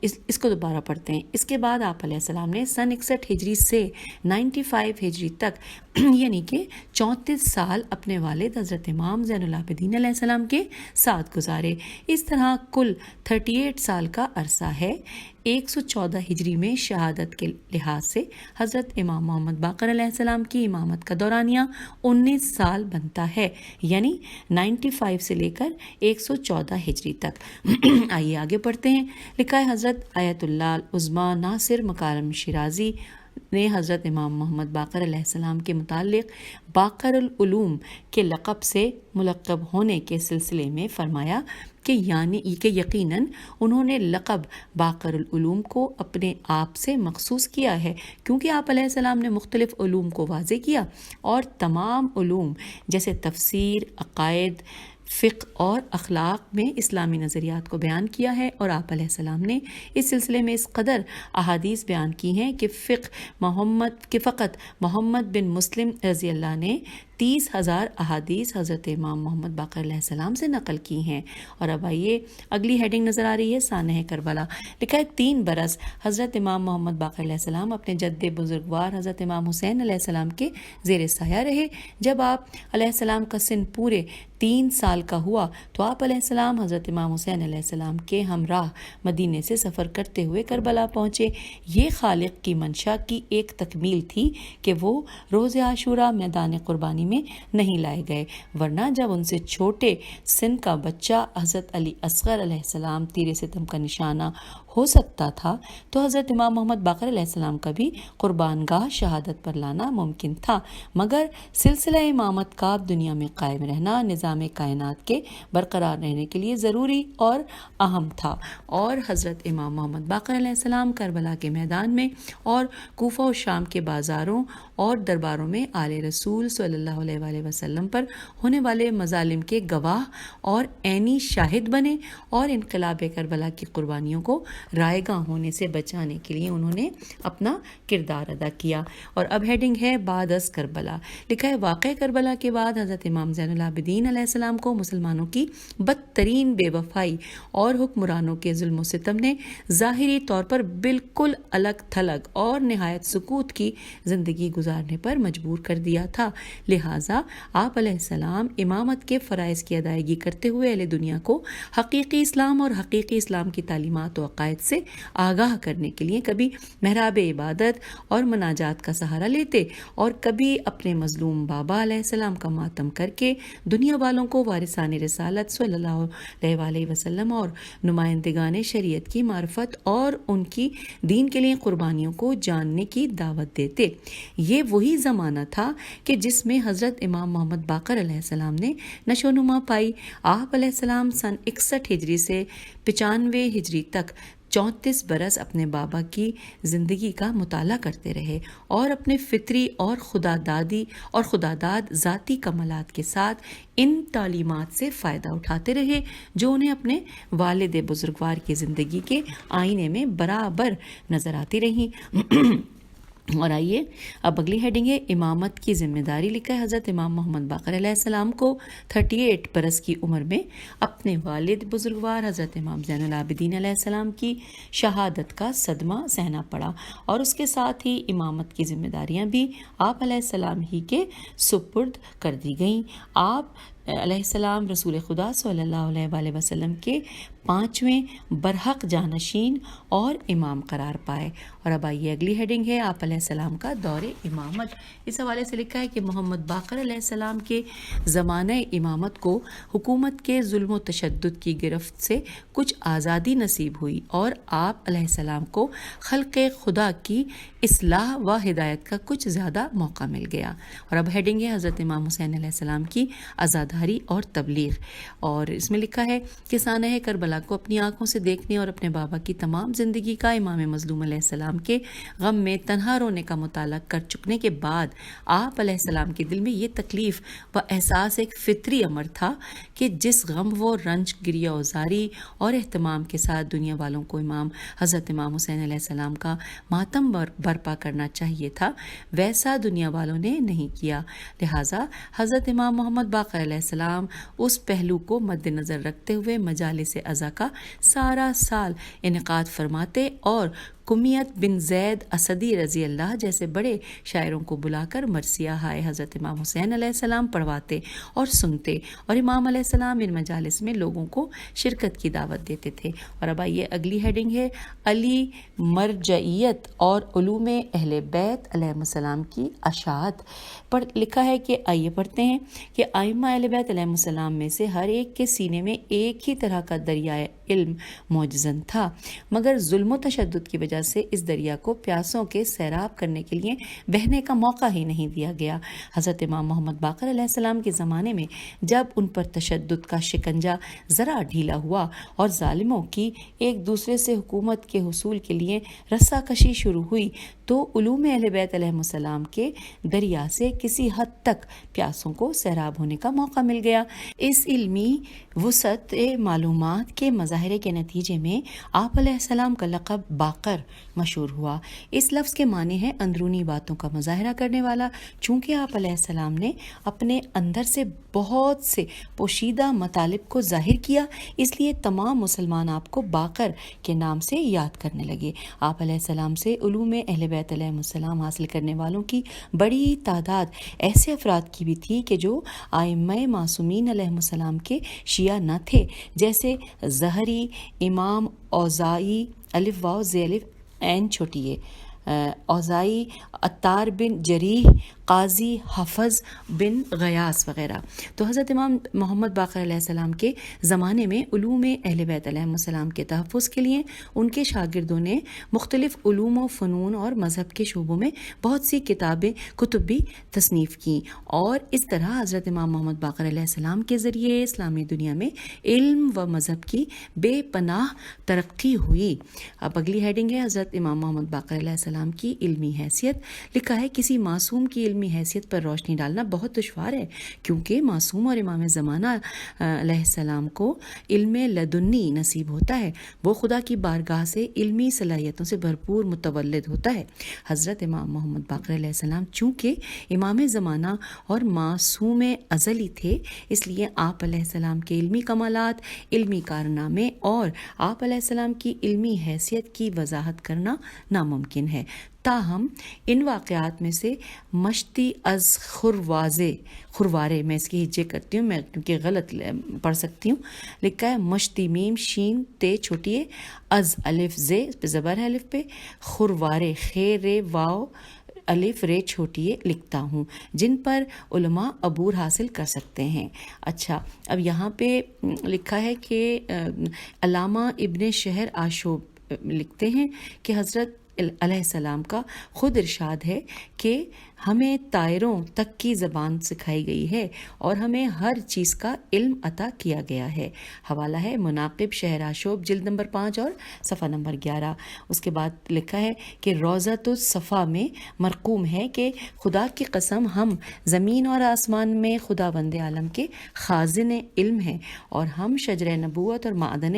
اس کو دوبارہ پڑھتے ہیں۔ اس کے بعد آپ علیہ السلام نے سن 61 ہجری سے 95 ہجری تک یعنی کہ 34 سال اپنے والد حضرت امام زین العابدین علیہ السلام کے ساتھ گزارے۔ اس طرح کل 38 سال کا عرصہ ہے۔ 114 ہجری میں شہادت کے لحاظ سے حضرت امام محمد باقر علیہ السلام کی امامت کا دورانیہ 19 سال بنتا ہے، یعنی 95 سے لے کر 114 ہجری تک۔ آئیے آگے پڑھتے ہیں۔ لکھا ہے حضرت آیت اللہ العظمیٰ ناصر مکارم شیرازی نے حضرت امام محمد باقر علیہ السلام کے متعلق باقر العلوم کے لقب سے ملقب ہونے کے سلسلے میں فرمایا کہ یقیناً انہوں نے لقب باقر العلوم کو اپنے آپ سے مخصوص کیا ہے، کیونکہ آپ علیہ السلام نے مختلف علوم کو واضح کیا اور تمام علوم جیسے تفسیر، عقائد، فقہ اور اخلاق میں اسلامی نظریات کو بیان کیا ہے، اور آپ علیہ السلام نے اس سلسلے میں اس قدر احادیث بیان کی ہیں کہ فقط محمد بن مسلم رضی اللہ نے 30,000 احادیث حضرت امام محمد باقر علیہ السلام سے نقل کی ہیں۔ اور اب آئیے اگلی ہیڈنگ نظر آ رہی ہے، سانحہ کربلا۔ لکھا ہے 3 برس حضرت امام محمد باقر علیہ السلام اپنے جد بزرگوار حضرت امام حسین علیہ السلام کے زیر سایہ رہے۔ جب آپ علیہ السلام کا سن پورے 3 سال کا ہوا تو آپ علیہ السلام حضرت امام حسین علیہ السلام کے ہمراہ مدینے سے سفر کرتے ہوئے کربلا پہنچے۔ یہ خالق کی منشا کی ایک تکمیل تھی کہ وہ روز عاشوراء میدان قربانی میں نہیں لائے گئے، ورنہ جب ان سے چھوٹے سن کا بچہ حضرت علی اصغر علیہ السلام تیر ستم کا نشانہ ہو سکتا تھا تو حضرت امام محمد باقر علیہ السلام کا بھی قربان گاہ شہادت پر لانا ممکن تھا، مگر سلسلہ امامت کا دنیا میں قائم رہنا نظام کائنات کے برقرار رہنے کے لیے ضروری اور اہم تھا، اور حضرت امام محمد باقر علیہ السلام کربلا کے میدان میں اور کوفہ و شام کے بازاروں اور درباروں میں آل رسول صلی اللہ علیہ وآلہ وسلم پر ہونے والے مظالم کے گواہ اور عینی شاہد بنے، اور انقلاب کربلا کی قربانیوں کو رائے گاں ہونے سے بچانے کے لیے انہوں نے اپنا کردار ادا کیا۔ اور اب ہیڈنگ ہے بعد از کربلا۔ لکھا ہے واقع کربلا کے بعد حضرت امام زین العابدین علیہ السلام کو مسلمانوں کی بدترین بے وفائی اور حکمرانوں کے ظلم و ستم نے ظاہری طور پر بالکل الگ تھلگ اور نہایت سکوت کی زندگی گزارنے پر مجبور کر دیا تھا، لہٰذا آپ علیہ السلام امامت کے فرائض کی ادائیگی کرتے ہوئے اہل دنیا کو حقیقی اسلام اور حقیقی اسلام کی تعلیمات و عقائد سے آگاہ کرنے کے لیے کبھی محراب عبادت اور مناجات کا سہارا لیتے اور کبھی اپنے مظلوم بابا علیہ السلام کا ماتم کر کے دنیا والوں کو وارثان رسالت صلی اللہ علیہ وآلہ وسلم اور نمائندگان شریعت کی معرفت اور ان کی دین کے لیے قربانیوں کو جاننے کی دعوت دیتے۔ یہ وہی زمانہ تھا کہ جس میں حضرت امام محمد باقر علیہ السلام نے نشو و نما پائی۔ آپ علیہ السلام سن 61 ہجری سے 95 ہجری تک 34 برس اپنے بابا کی زندگی کا مطالعہ کرتے رہے اور اپنے فطری اور خداداد ذاتی کمالات کے ساتھ ان تعلیمات سے فائدہ اٹھاتے رہے جو انہیں اپنے والد بزرگوار کی زندگی کے آئینے میں برابر نظر آتی رہیں۔ اور آئیے اب اگلی ہیڈنگ ہے امامت کی ذمہ داری۔ لکھا ہے حضرت امام محمد باقر علیہ السلام کو 38 برس کی عمر میں اپنے والد بزرگوار حضرت امام زین العابدین علیہ السلام کی شہادت کا صدمہ سہنا پڑا اور اس کے ساتھ ہی امامت کی ذمہ داریاں بھی آپ علیہ السلام ہی کے سپرد کر دی گئیں۔ آپ علیہ السلام رسول خدا صلی اللہ علیہ وآلہ وسلم کے 5ویں برحق جانشین اور امام قرار پائے۔ اور اب آئیے اگلی ہیڈنگ ہے آپ علیہ السلام کا دور امامت۔ اس حوالے سے لکھا ہے کہ محمد باقر علیہ السلام کے زمانہ امامت کو حکومت کے ظلم و تشدد کی گرفت سے کچھ آزادی نصیب ہوئی اور آپ علیہ السلام کو خلق خدا کی اصلاح و ہدایت کا کچھ زیادہ موقع مل گیا۔ اور اب ہیڈنگ ہے حضرت امام حسین علیہ السلام کی عزاداری اور تبلیغ، اور اس میں لکھا ہے کہ سانحہ کربلا کو اپنی آنکھوں سے دیکھنے اور اپنے بابا کی تمام زندگی کا امام مظلوم علیہ السلام کے غم میں تنہا رونے کا مطالعہ کر چکنے کے بعد آپ علیہ السلام کے دل میں یہ تکلیف و احساس ایک فطری امر تھا کہ جس غم و رنج گریہ وزاری اور اہتمام کے ساتھ دنیا والوں کو حضرت امام حسین علیہ السلام کا ماتم برپا کرنا چاہیے تھا، ویسا دنیا والوں نے نہیں کیا۔ لہٰذا حضرت امام محمد باقر علیہ السلام اس پہلو کو مد نظر رکھتے ہوئے مجالس ازا کا سارا سال انعقاد فرماتے اور کمیت بن زید اسدی رضی اللہ جیسے بڑے شاعروں کو بلا کر مرثیہ ہائے حضرت امام حسین علیہ السلام پڑھواتے اور سنتے، اور امام علیہ السلام ان مجالس میں لوگوں کو شرکت کی دعوت دیتے تھے۔ اور اب آئیے اگلی ہیڈنگ ہے علی مرجعیت اور علوم اہل بیت علیہ السلام کی اشاعت۔ پر لکھا ہے کہ آئیے پڑھتے ہیں کہ ائمہ اہل بیت علیہ السلام میں سے ہر ایک کے سینے میں ایک ہی طرح کا دریائے علم موجزن تھا، مگر ظلم و تشدد کی وجہ سے اس دریا کو پیاسوں کے سیراب کرنے کے لیے بہنے کا موقع ہی نہیں دیا گیا۔ حضرت امام محمد باقر علیہ السلام کے زمانے میں جب ان پر تشدد کا شکنجہ ذرا ڈھیلا ہوا اور ظالموں کی ایک دوسرے سے حکومت کے حصول کے لیے رسا کشی شروع ہوئی تو علوم اہل بیت علیہ السلام کے دریا سے کسی حد تک پیاسوں کو سیراب ہونے کا موقع مل گیا۔ اس علمی وسعت معلومات کے مظاہرے کے نتیجے میں آپ علیہ السلام کا لقب باقر مشہور ہوا۔ اس لفظ کے معنی ہے اندرونی باتوں کا مظاہرہ کرنے والا۔ چونکہ آپ علیہ السلام نے اپنے اندر سے بہت سے پوشیدہ مطالب کو ظاہر کیا، اس لیے تمام مسلمان آپ کو باقر کے نام سے یاد کرنے لگے۔ آپ علیہ السلام سے علوم اہل بیت علیہ السلام حاصل کرنے والوں کی بڑی تعداد ایسے افراد کی بھی تھی کہ جو ائمہ معصومین علیہ السلام کے شیعہ نہ تھے، جیسے زہری، امام اوزاعی الف واو زی الف عین چھوٹی اوزاعی، عطار بن جریح، قاضی حفظ بن غیاث وغیرہ۔ تو حضرت امام محمد باقر علیہ السلام کے زمانے میں علوم اہل بیت علیہ السلام کے تحفظ کے لیے ان کے شاگردوں نے مختلف علوم و فنون اور مذہب کے شعبوں میں بہت سی کتب بھی تصنیف کیں، اور اس طرح حضرت امام محمد باقر علیہ السلام کے ذریعے اسلامی دنیا میں علم و مذہب کی بے پناہ ترقی ہوئی۔ اب اگلی ہیڈنگ ہے حضرت امام محمد باقر علیہ السلام کی علمی حیثیت۔ لکھا ہے کسی معصوم کی علمی حیثیت پر روشنی ڈالنا بہت دشوار ہے، کیونکہ معصوم اور امام زمانہ علیہ السلام کو علم لدنی نصیب ہوتا ہے، وہ خدا کی بارگاہ سے علمی صلاحیتوں سے بھرپور متولد ہوتا ہے۔ حضرت امام محمد باقر علیہ السلام چونکہ امام زمانہ اور معصوم ازلی تھے، اس لیے آپ علیہ السلام کے علمی کمالات، علمی کارنامے اور آپ علیہ السلام کی علمی حیثیت کی وضاحت کرنا ناممکن ہے۔ تاہم ان واقعات میں سے مشتی از خوروارے، میں اس کی ہجے کرتی ہوں میں کیونکہ غلط پڑھ سکتی ہوں، لکھا ہے مشتی میم شین تے چھوٹی ہے، از الف زے پہ زبر ہے الف پہ، خوروارے خیر رے واو الف رے چھوٹی ہے لکھتا ہوں، جن پر علماء عبور حاصل کر سکتے ہیں۔ اچھا، اب یہاں پہ لکھا ہے کہ علامہ ابن شہر آشوب لکھتے ہیں کہ حضرت علیہ السلام کا خود ارشاد ہے کہ ہمیں طائروں تک کی زبان سکھائی گئی ہے اور ہمیں ہر چیز کا علم عطا کیا گیا ہے۔ حوالہ ہے مناقب شہر آشوب جلد نمبر 5 اور صفحہ نمبر 11۔ اس کے بعد لکھا ہے کہ روضۃ الصفا میں مرقوم ہے کہ خدا کی قسم ہم زمین اور آسمان میں خداوند عالم کے خازن علم ہیں اور ہم شجر نبوت اور معدن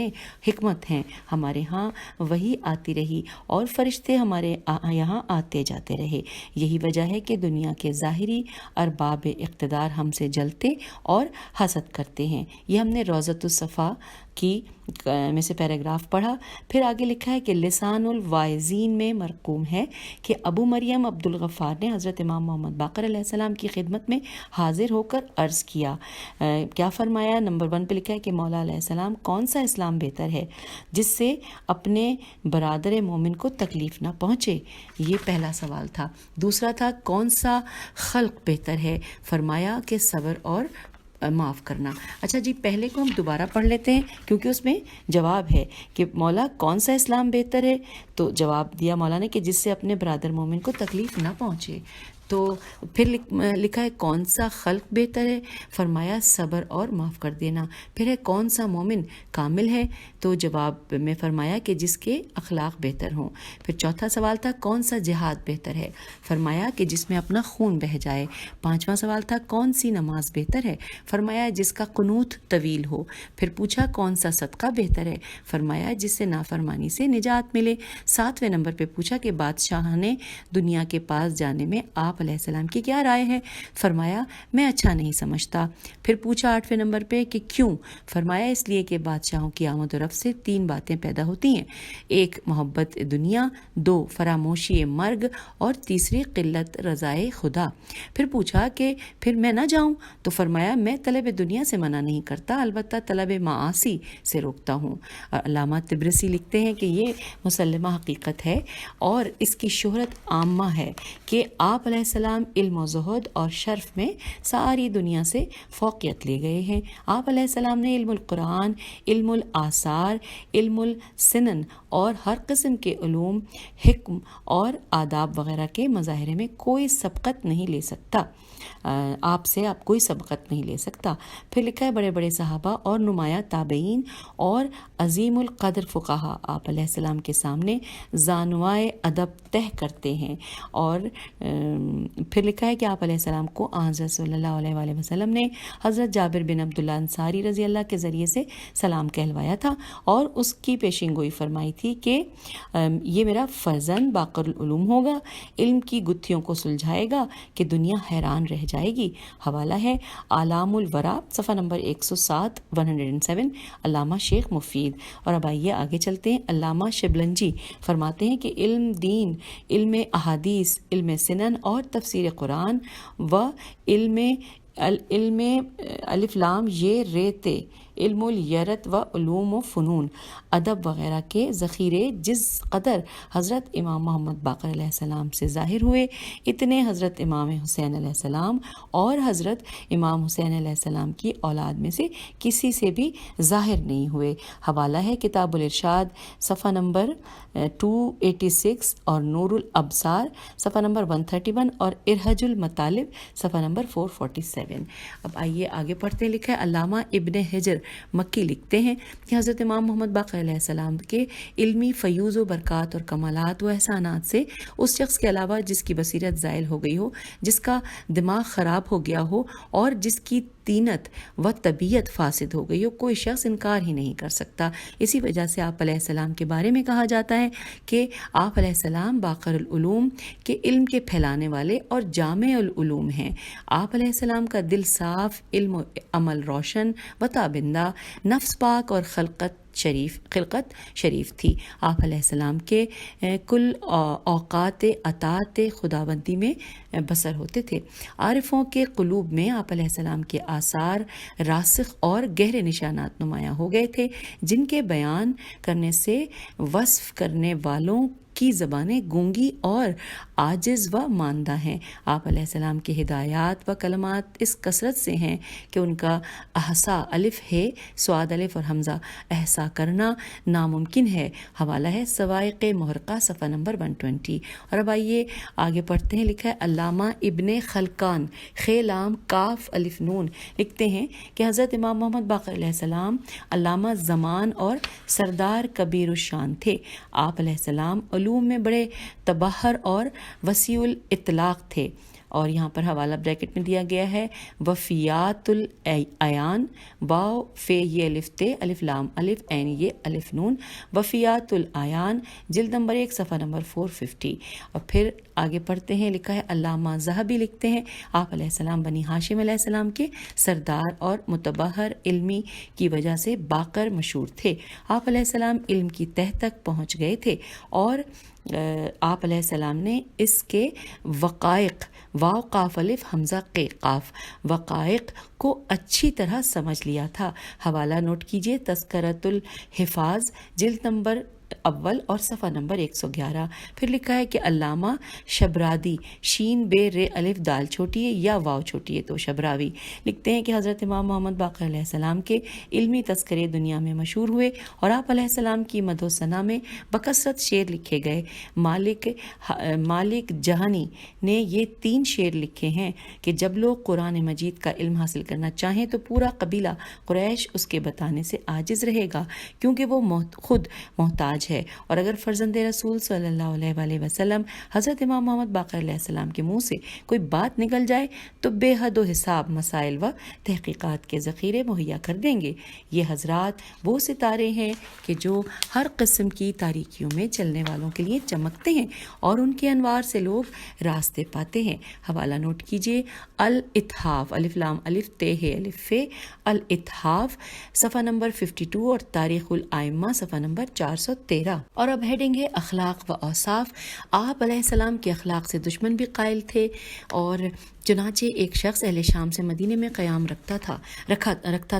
حکمت ہیں۔ ہمارے ہاں وہی آتی رہی اور فرشتے ہمارے یہاں آتے جاتے رہے، یہی وجہ ہے کہ دنیا کے ظاہری ارباب اقتدار ہم سے جلتے اور حسد کرتے ہیں۔ یہ ہم نے روضۃ الصفا کی میں سے پیراگراف پڑھا۔ پھر آگے لکھا ہے کہ لسان الواعظین میں مرقوم ہے کہ ابو مریم عبد الغفار نے حضرت امام محمد باقر علیہ السلام کی خدمت میں حاضر ہو کر عرض کیا، کیا فرمایا؟ نمبر 1 پہ لکھا ہے کہ مولا علیہ السلام کون سا اسلام بہتر ہے جس سے اپنے برادر مومن کو تکلیف نہ پہنچے؟ یہ پہلا سوال تھا۔ دوسرا تھا کون سا خلق بہتر ہے؟ فرمایا کہ صبر اور معاف کرنا۔ اچھا جی، پہلے کو ہم دوبارہ پڑھ لیتے ہیں کیونکہ اس میں جواب ہے کہ مولا کون سا اسلام بہتر ہے، تو جواب دیا مولا نے کہ جس سے اپنے برادر مومن کو تکلیف نہ پہنچے۔ تو پھر لکھا ہے کون سا خلق بہتر ہے؟ فرمایا صبر اور معاف کر دینا۔ پھر ہے کون سا مومن کامل ہے؟ تو جواب میں فرمایا کہ جس کے اخلاق بہتر ہوں۔ پھر چوتھا سوال تھا کون سا جہاد بہتر ہے؟ فرمایا کہ جس میں اپنا خون بہہ جائے۔ پانچواں سوال تھا کون سی نماز بہتر ہے؟ فرمایا جس کا قنوت طویل ہو۔ پھر پوچھا کون سا صدقہ بہتر ہے؟ فرمایا جس سے نافرمانی سے نجات ملے۔ ساتویں نمبر پہ پوچھا کہ بادشاہ نے دنیا کے پاس جانے میں آپ علیہ السلام کی کیا رائے ہے؟ فرمایا میں اچھا نہیں سمجھتا۔ پھر پوچھا 8ویں نمبر پہ کہ کیوں؟ فرمایا اس لیے کہ بادشاہوں کی آمد و رفت سے 3 باتیں پیدا ہوتی ہیں، 1 محبت دنیا، 2 فراموشی مرگ اور تیسری قلت رضائے خدا۔ پھر پوچھا کہ پھر میں نہ جاؤں؟ تو فرمایا میں طلب دنیا سے منع نہیں کرتا، البتہ طلب معاصی سے روکتا ہوں۔ علامہ طبرسی لکھتے ہیں کہ یہ مسلمہ حقیقت ہے اور اس کی شہرت عامہ ہے کہ آپ علیہ السلام علم و زہد اور شرف میں ساری دنیا سے فوقیت لے گئے ہیں۔ آپ علیہ السلام نے علم القرآن، علم الآثار، علم السنن اور ہر قسم کے علوم، حکم اور آداب وغیرہ کے مظاہرے میں کوئی سبقت نہیں لے سکتا، آپ کوئی سبقت نہیں لے سکتا۔ پھر لکھا ہے بڑے بڑے صحابہ اور نمایاں تابعین اور عظیم القدر فقہا آپ علیہ السلام کے سامنے زانوائے ادب تہ کرتے ہیں۔ اور پھر لکھا ہے کہ آپ علیہ السلام کو حضرت صلی اللہ علیہ وآلہ وسلم نے حضرت جابر بن عبداللہ انصاری رضی اللہ کے ذریعے سے سلام کہلوایا تھا اور اس کی پیشین گوئی فرمائی تھی کہ یہ میرا فرزند باقر العلوم ہوگا، علم کی گتھیوں کو سلجھائے گا کہ دنیا حیران رہ جائے گی۔ حوالہ ہے اعلام الورا صفحہ نمبر 107 107 علامہ شیخ مفید۔ اور اب آئیے آگے چلتے ہیں۔ علامہ شبلنجی فرماتے ہیں کہ علم دین، علم احادیث، علم سنن اور تفسیر قرآن و علم الف لام یہ ریتے، علم الیرت و علوم و فنون، ادب وغیرہ کے ذخیرے جس قدر حضرت امام محمد باقر علیہ السلام سے ظاہر ہوئے، اتنے حضرت امام حسین علیہ السلام اور حضرت امام حسین علیہ السلام کی اولاد میں سے کسی سے بھی ظاہر نہیں ہوئے۔ حوالہ ہے کتاب الارشاد صفحہ نمبر 286 اور نور الابصار صفحہ نمبر 131 اور ارہج المطالب صفحہ نمبر 447۔ اب آئیے آگے پڑھتے ہیں۔ لکھا ہے علامہ ابن حجر مکی لکھتے ہیں کہ حضرت امام محمد باقر علیہ السلام کے علمی فیوز و برکات اور کمالات و احسانات سے اس شخص کے علاوہ جس کی بصیرت زائل ہو گئی ہو، جس کا دماغ خراب ہو گیا ہو اور جس کی طینت و طبیعت فاسد ہو گئی ہو، کوئی شخص انکار ہی نہیں کر سکتا۔ اسی وجہ سے آپ علیہ السلام کے بارے میں کہا جاتا ہے کہ آپ علیہ السلام باقر العلوم کے علم کے پھیلانے والے اور جامع العلوم ہیں۔ آپ علیہ السلام کا دل صاف، علم و عمل روشن و تابندہ، نفس پاک اور خلقت شریف تھی۔ آپ علیہ السلام کے کل اوقات اطاعت خداوندی میں بسر ہوتے تھے۔ عارفوں کے قلوب میں آپ علیہ السلام کے آثار راسخ اور گہرے نشانات نمایاں ہو گئے تھے، جن کے بیان کرنے سے وصف کرنے والوں کی زبانیں گونگی اور عاجز و ماندہ ہیں۔ آپ علیہ السلام کی ہدایات و کلمات اس کثرت سے ہیں کہ ان کا احسا الف ہے سواد الف اور حمزہ احسا کرنا ناممکن ہے۔ حوالہ ہے سوائق محرقہ صفحہ نمبر 120۔ اور اب آئیے آگے پڑھتے ہیں۔ لکھا ہے علامہ ابن خلقان خیلام کاف الف نون لکھتے ہیں کہ حضرت امام محمد باقر علیہ السلام علامہ زمان اور سردار کبیر الشان تھے۔ آپ علیہ السلام علوم میں بڑے تبحر اور وسیع الاطلاق تھے۔ اور یہاں پر حوالہ بریکٹ میں دیا گیا ہے وفیات العیان واو فے یہ الف تے الف لام الف عین یہ الف نون وفیات العیان جلد نمبر 1 صفحہ نمبر 450۔ اور پھر آگے پڑھتے ہیں۔ لکھا ہے علامہ ذہبی لکھتے ہیں آپ علیہ السلام بنی ہاشم علیہ السلام کے سردار اور متبحر علمی کی وجہ سے باقر مشہور تھے۔ آپ علیہ السلام علم کی تہ تک پہنچ گئے تھے اور آپ علیہ السلام نے اس کے وقائق واو قاف الف حمزہ قے قاف وقائق کو اچھی طرح سمجھ لیا تھا۔ حوالہ نوٹ کیجئے تذکرۃ الحفاظ جلد نمبر اول اور صفحہ نمبر 111۔ پھر لکھا ہے کہ علامہ شبرادی شین بے رے الف دال چھوٹی ہے یا واو چھوٹی ہے تو شبراوی لکھتے ہیں کہ حضرت امام محمد باقر علیہ السلام کے علمی تذکرے دنیا میں مشہور ہوئے اور آپ علیہ السلام کی مدح و ثنا میں بکثرت شعر لکھے گئے۔ مالک جہانی نے یہ 3 شعر لکھے ہیں کہ جب لوگ قرآن مجید کا علم حاصل کرنا چاہیں تو پورا قبیلہ قریش اس کے بتانے سے عاجز رہے گا کیونکہ وہ خود محتاج ہے، اور اگر فرزند رسول صلی اللہ علیہ وآلہ وسلم حضرت امام محمد باقر علیہ السلام کے منہ سے کوئی بات نکل جائے تو بے حد و حساب مسائل و تحقیقات کے ذخیرے مہیا کر دیں گے۔ یہ حضرات وہ ستارے ہیں کہ جو ہر قسم کی تاریکیوں میں چلنے والوں کے لیے چمکتے ہیں اور ان کے انوار سے لوگ راستے پاتے ہیں۔ حوالہ نوٹ کیجئے الاتحاف الف لام الف تے ہے الف فے الاتحاف صفحہ نمبر 52 اور تاریخ الائمہ صفحہ نمبر 413۔ اور اب ہیڈنگ ہے اخلاق و اوصاف۔ آپ علیہ السلام کے اخلاق سے دشمن بھی قائل تھے اور چنانچہ ایک شخص اہل شام سے مدینے میں قیام رکھتا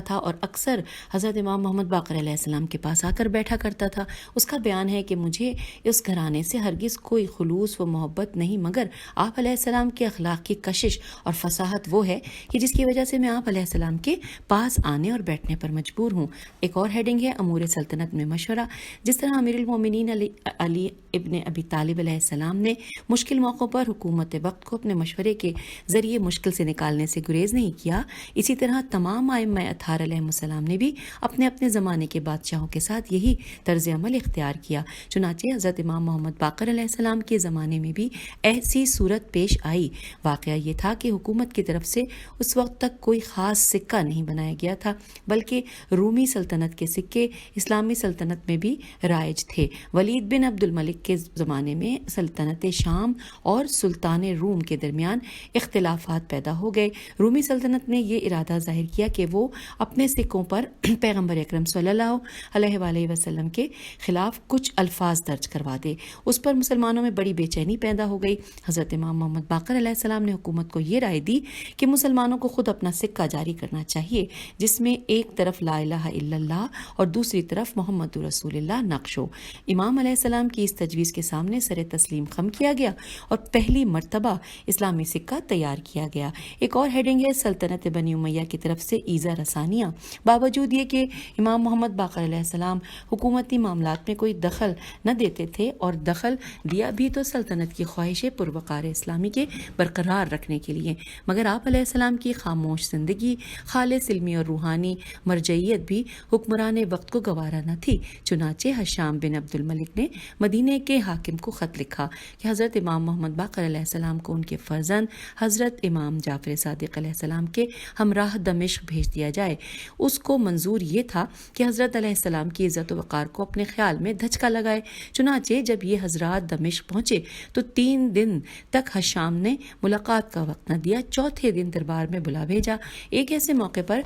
تھا اور اکثر حضرت امام محمد باقر علیہ السلام کے پاس آ کر بیٹھا کرتا تھا۔ اس کا بیان ہے کہ مجھے اس گھرانے سے ہرگز کوئی خلوص و محبت نہیں مگر آپ علیہ السلام کے اخلاق کی کشش اور فصاحت وہ ہے کہ جس کی وجہ سے میں آپ علیہ السلام کے پاس آنے اور بیٹھنے پر مجبور ہوں۔ ایک اور ہیڈنگ ہے امور سلطنت میں مشورہ۔ جس طرح امیر المومنین علی ابن ابی طالب علیہ السلام نے مشکل موقعوں پر حکومت وقت کو اپنے مشورے کے ذریعے مشکل سے نکالنے سے گریز نہیں کیا، اسی طرح تمام ائمہ اطہار علیہ السلام نے بھی اپنے اپنے زمانے کے بادشاہوں کے ساتھ یہی طرز عمل اختیار کیا۔ چنانچہ حضرت امام محمد باقر علیہ السلام کے زمانے میں بھی ایسی صورت پیش آئی۔ واقعہ یہ تھا کہ حکومت کی طرف سے اس وقت تک کوئی خاص سکہ نہیں بنایا گیا تھا بلکہ رومی سلطنت کے سکے اسلامی سلطنت میں بھی رائج تھے۔ ولید بن عبد الملک کے زمانے میں سلطنت شام اور سلطان روم کے درمیان اختلافات پیدا ہو گئے۔ رومی سلطنت نے یہ ارادہ ظاہر کیا کہ وہ اپنے سکوں پر پیغمبر اکرم صلی اللہ علیہ وآلہ وسلم کے خلاف کچھ الفاظ درج کروا دے۔ اس پر مسلمانوں میں بڑی بے چینی پیدا ہو گئی۔ حضرت امام محمد باقر علیہ السلام نے حکومت کو یہ رائے دی کہ مسلمانوں کو خود اپنا سکہ جاری کرنا چاہیے جس میں ایک طرف لا الہ الا اللہ اور دوسری طرف محمد رسول اللہ نقش ہو۔ امام علیہ السلام کی اس تجویز کے سامنے سر تسلیم خم کیا گیا اور پہلی مرتبہ اسلامی سکہ تیار کیا گیا۔ ایک اور ہیڈنگ ہے سلطنت بنی امیہ کی طرف سے ایذا رسانیہ۔ باوجود یہ کہ امام محمد باقر علیہ السلام حکومتی معاملات میں کوئی دخل نہ دیتے تھے اور دخل دیا بھی تو سلطنت کی خواہش پروقار اسلامی کے برقرار رکھنے کے لیے، مگر آپ علیہ السلام کی خاموش زندگی خالص علمی اور روحانی مرجعیت بھی حکمران وقت کو گوارا نہ تھی۔ چنانچہ حشام بن عبد الملک نے مدینے کے حاکم کو خط لکھا کہ حضرت امام محمد باقر علیہ السلام کو ان کے فرزند حضرت امام جعفر صادق علیہ السلام کے ہمراہ دمشق بھیج دیا جائے۔ اس کو منظور یہ تھا کہ حضرت علیہ السلام کی عزت و وقار کو اپنے خیال میں دھچکا لگائے۔ چنانچہ جب یہ حضرات دمشق پہنچے تو 3 دن تک حشام نے ملاقات کا وقت نہ دیا۔ چوتھے دن دربار میں بلا بھیجا، ایک ایسے موقع پر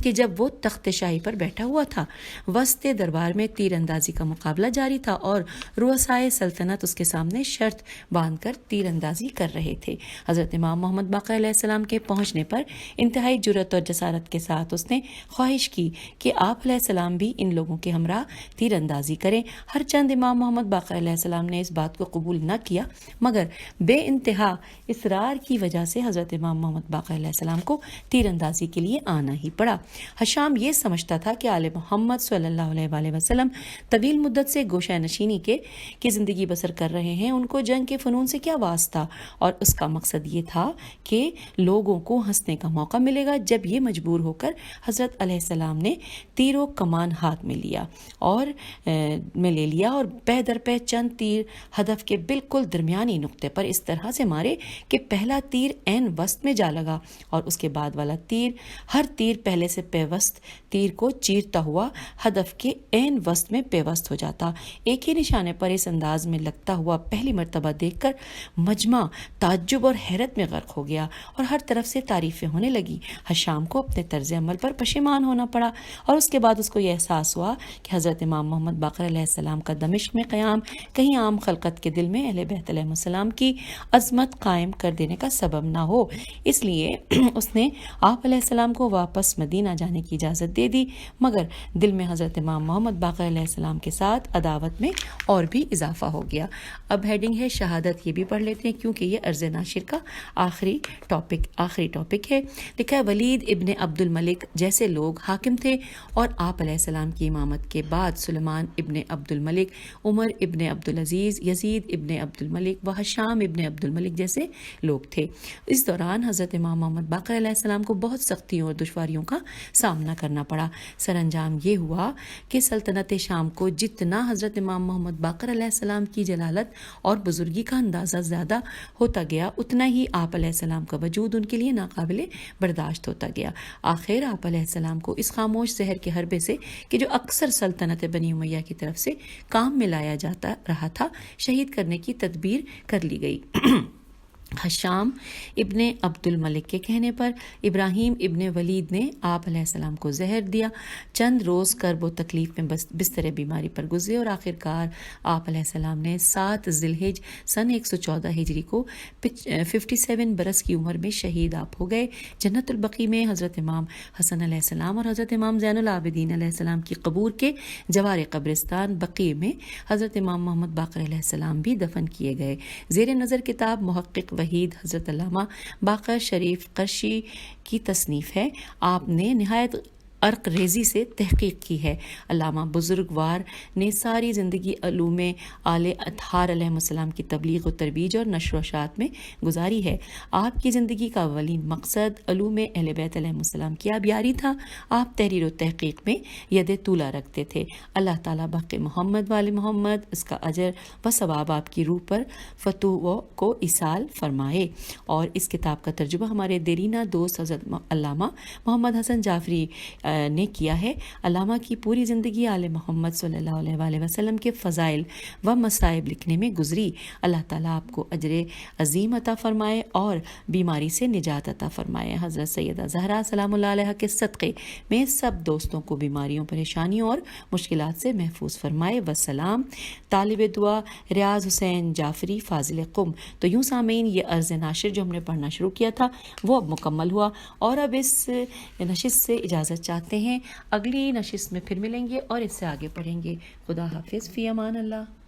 کہ جب وہ تخت شاہی پر بیٹھا ہوا تھا۔ وسط دربار میں تیر اندازی کا مقابلہ جاری تھا اور رؤسائے سلطنت اس کے سامنے شرط باندھ کر تیر اندازی کر رہے تھے۔ حضرت امام محمد باقر علیہ السلام کے پہنچنے پر انتہائی جرأت اور جسارت کے ساتھ اس نے خواہش کی کہ آپ علیہ السلام بھی ان لوگوں کے ہمراہ تیر اندازی کریں۔ ہر چند امام محمد باقر علیہ السلام نے اس بات کو قبول نہ کیا، مگر بے انتہا اصرار کی وجہ سے حضرت امام محمد باقر علیہ السلام کو تیر اندازی کے لیے آنا ہی پڑا۔ ہشام یہ سمجھتا تھا کہ آل محمد صلی اللہ علیہ وآلہ وسلم طویل مدت سے گوشہ نشینی کی زندگی بسر کر رہے ہیں، ان کو جنگ کے فنون سے کیا واسطہ، اور اس کا مقصد یہ تھا کہ لوگوں کو ہنسنے کا موقع ملے گا جب یہ مجبور ہو کر حضرت علیہ السلام نے تیر و کمان ہاتھ میں لے لیا اور پہ در پہ چند تیر ہدف کے بالکل درمیانی نقطے پر اس طرح سے مارے کہ پہلا تیر عین وسط میں جا لگا اور اس کے بعد والا ہر تیر پہلے سے پیوست تیر کو چیرتا ہوا ہدف کے عین وسط میں پیوست ہو جاتا۔ ایک ہی نشانے پر اس انداز میں لگتا ہوا پہلی مرتبہ دیکھ کر مجمع تعجب اور حیرت میں غرق ہو گیا اور ہر طرف سے تعریفیں ہونے لگی۔ ہشام کو اپنے طرز عمل پر پشیمان ہونا پڑا اور اس کے بعد اس کو یہ احساس ہوا کہ حضرت امام محمد باقر علیہ السلام کا دمشق میں قیام کہیں عام خلقت کے دل میں اہل بیت علیہ السلام کی عظمت قائم کر دینے کا سبب نہ ہو، اس لیے اس نے آپ علیہ السلام کو واپس مدینہ جانے کی اجازت دے دی، مگر دل میں حضرت امام محمد باقر علیہ السلام کے ساتھ عداوت میں اور بھی اضافہ ہو گیا۔ اب ہیڈنگ ہے شہادت، یہ بھی پڑھ لیتے ہیں کیونکہ یہ عرض ناشر کا آخری ٹاپک ہے۔ لکھا ہے ولید ابن عبد الملک جیسے لوگ حاکم تھے اور آپ علیہ السلام کی امامت کے بعد سلیمان ابن عبد الملک، عمر ابن عبد العزیز، یزید ابن عبد الملک و ہشام ابن عبد الملک جیسے لوگ تھے۔ اس دوران حضرت امام محمد باقر علیہ السلام کو بہت سختیوں اور دشواریوں کا سامنا کرنا پڑا۔ سر انجام یہ ہوا کہ سلطنت شام کو جتنا حضرت امام محمد باقر علیہ السلام کی جلالت اور بزرگی کا اندازہ زیادہ ہوتا گیا، اتنا ہی آپ علیہ السلام کا وجود ان کے لیے ناقابل برداشت ہوتا گیا۔ آخر آپ علیہ السلام کو اس خاموش زہر کے حربے سے کہ جو اکثر سلطنت بنی امیہ کی طرف سے کام میں لایا جاتا رہا تھا، شہید کرنے کی تدبیر کر لی گئی۔ ہشام ابن عبد الملک کے کہنے پر ابراہیم ابن ولید نے آپ علیہ السلام کو زہر دیا۔ چند روز کرب و تکلیف میں بستر بیماری پر گزرے اور آخرکار آپ علیہ السلام نے 7 ذی الحجہ سن 114 ہجری کو 57 برس کی عمر میں شہید آپ ہو گئے۔ جنت البقیع میں حضرت امام حسن علیہ السلام اور حضرت امام زین العابدین علیہ السلام کی قبور کے جوار قبرستان بقیع میں حضرت امام محمد باقر علیہ السلام بھی دفن کیے گئے۔ زیر نظر کتاب محقق وحید حضرت علامہ باقر شریف قرشی کی تصنیف ہے۔ آپ نے نہایت عرق ریزی سے تحقیق کی ہے۔ علامہ بزرگوار نے ساری زندگی علوم آل اطہار علیہ السلام کی تبلیغ و ترویج اور نشر و اشاعت میں گزاری ہے۔ آپ کی زندگی کا اولین مقصد علوم اہل بیت علیہ السلام کی آبیاری تھا۔ آپ تحریر و تحقیق میں ید طولہ رکھتے تھے۔ اللہ تعالیٰ باقی محمد وال محمد اس کا اجر و ثواب آپ کی روح پر فتوح کو ایصال فرمائے۔ اور اس کتاب کا ترجمہ ہمارے دیرینہ دوست حضرت علامہ محمد حسن جعفری نے کیا ہے۔ علامہ کی پوری زندگی آل محمد صلی اللہ علیہ وآلہ وسلم کے فضائل و مصائب لکھنے میں گزری۔ اللہ تعالیٰ آپ کو اجر عظیم عطا فرمائے اور بیماری سے نجات عطا فرمائے۔ حضرت سیدہ زہرا سلام اللہ علیہ کے صدقے میں سب دوستوں کو بیماریوں، پریشانیوں اور مشکلات سے محفوظ فرمائے۔ وسلام۔ طالب دعا ریاض حسین جعفری فاضل قم۔ تو یوں سامعین یہ عرض ناشر جو ہم نے پڑھنا شروع کیا تھا وہ اب مکمل ہوا اور اب اس نشست سے اجازت چاہتے ہیں۔ اگلی نشست میں پھر ملیں گے اور اس سے آگے پڑھیں گے۔ خدا حافظ، فی امان اللہ۔